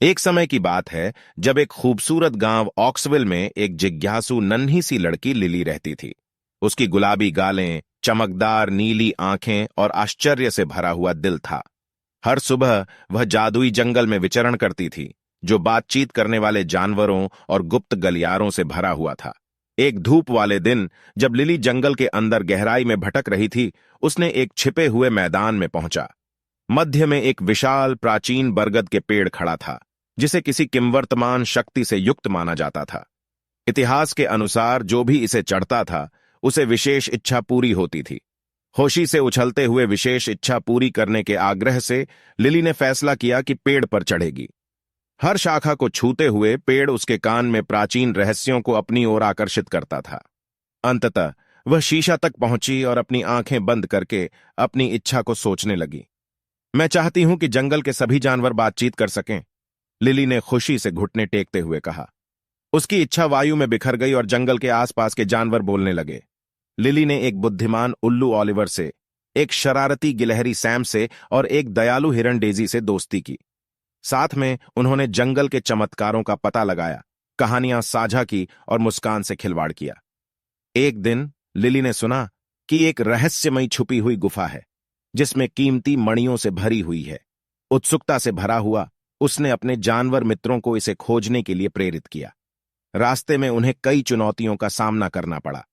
एक समय की बात है जब एक खूबसूरत गांव ऑक्सविल में एक जिज्ञासु नन्ही सी लड़की लिली रहती थी। उसकी गुलाबी गालें, चमकदार नीली आंखें और आश्चर्य से भरा हुआ दिल था। हर सुबह वह जादुई जंगल में विचरण करती थी, जो बातचीत करने वाले जानवरों और गुप्त गलियारों से भरा हुआ था। एक धूप वाले दिन जब लिली जंगल के अंदर गहराई में भटक रही थी, उसने एक छिपे हुए मैदान में पहुंचा। मध्य में एक विशाल प्राचीन बरगद के पेड़ खड़ा था, जिसे किसी किंवर्तमान शक्ति से युक्त माना जाता था। इतिहास के अनुसार जो भी इसे चढ़ता था, उसे विशेष इच्छा पूरी होती थी। होशी से उछलते हुए विशेष इच्छा पूरी करने के आग्रह से लिली ने फैसला किया कि पेड़ पर चढ़ेगी। हर शाखा को छूते हुए पेड़ उसके कान में प्राचीन रहस्यों को अपनी ओर आकर्षित करता था। अंततः वह शीशा तक पहुंची और अपनी आंखें बंद करके अपनी इच्छा को सोचने लगी। मैं चाहती हूं कि जंगल के सभी जानवर बातचीत कर सकें, लिली ने खुशी से घुटने टेकते हुए कहा। उसकी इच्छा वायु में बिखर गई और जंगल के आसपास के जानवर बोलने लगे। लिली ने एक बुद्धिमान उल्लू ऑलिवर से, एक शरारती गिलहरी सैम से और एक दयालु हिरण डेजी से दोस्ती की। साथ में उन्होंने जंगल के चमत्कारों का पता लगाया, कहानियां साझा की और मुस्कान से खिलवाड़ किया। एक दिन लिली ने सुना कि एक रहस्यमयी छुपी हुई गुफा है, जिसमें कीमती मणियों से भरी हुई है। उत्सुकता से भरा हुआ उसने अपने जानवर मित्रों को इसे खोजने के लिए प्रेरित किया। रास्ते में उन्हें कई चुनौतियों का सामना करना पड़ा,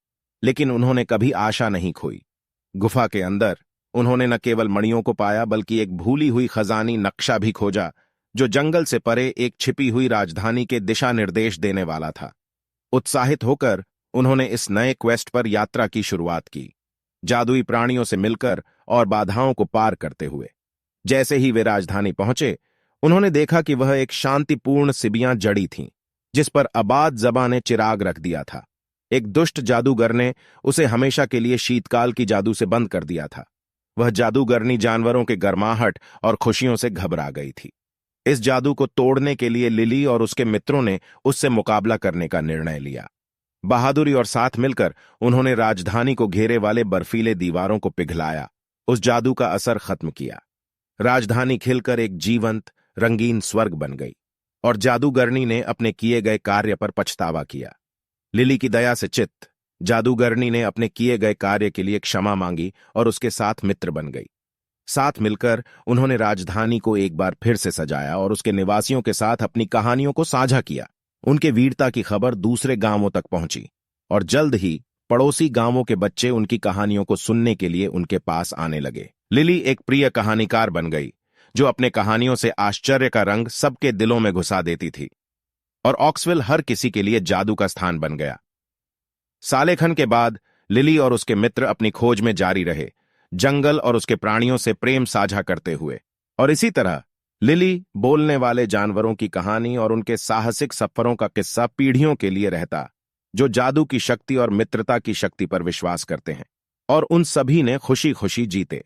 लेकिन उन्होंने कभी आशा नहीं खोई। गुफा के अंदर उन्होंने न केवल मणियों को पाया, बल्कि एक भूली हुई खजानी नक्शा भी खोजा, जो जंगल से परे एक छिपी हुई राजधानी के दिशा निर्देश देने वाला था। उत्साहित होकर उन्होंने इस नए क्वेस्ट पर यात्रा की शुरुआत की, जादुई प्राणियों से मिलकर और बाधाओं को पार करते हुए। जैसे ही वे राजधानी पहुंचे, उन्होंने देखा कि वह एक शांतिपूर्ण सिबियां जड़ी थीं, जिस पर आबाद ज़बां ने चिराग रख दिया था। एक दुष्ट जादूगर ने उसे हमेशा के लिए शीतकाल की जादू से बंद कर दिया था। वह जादूगरनी जानवरों के गर्माहट और खुशियों से घबरा गई थी। इस जादू को तोड़ने के लिए लिली और उसके मित्रों ने उससे मुकाबला करने का निर्णय लिया। बहादुरी और साथ मिलकर उन्होंने राजधानी को घेरे वाले बर्फीले दीवारों को पिघलाया, उस जादू का असर खत्म किया। राजधानी खिलकर एक जीवंत, रंगीन स्वर्ग बन गई और जादूगरनी ने अपने किए गए कार्य पर पछतावा किया। लिली की दया से चित्त, जादूगरनी ने अपने किए गए कार्य के लिए क्षमा मांगी और उसके साथ मित्र बन गई। साथ मिलकर उन्होंने राजधानी को एक बार फिर से सजाया और उसके निवासियों के साथ अपनी कहानियों को साझा किया। उनके वीरता की खबर दूसरे गांवों तक पहुंची और जल्द ही पड़ोसी गांवों के बच्चे उनकी कहानियों को सुनने के लिए उनके पास आने लगे। लिली एक प्रिय कहानीकार बन गई, जो अपने कहानियों से आश्चर्य का रंग सबके दिलों में घुसा देती थी, और ऑक्सविल हर किसी के लिए जादू का स्थान बन गया। सालेखन के बाद लिली और उसके मित्र अपनी खोज में जारी रहे, जंगल और उसके प्राणियों से प्रेम साझा करते हुए। और इसी तरह लिली बोलने वाले जानवरों की कहानी और उनके साहसिक सफरों का किस्सा पीढ़ियों के लिए रहता, जो जादू की शक्ति और मित्रता की शक्ति पर विश्वास करते हैं। और उन सभी ने खुशी खुशी जीते।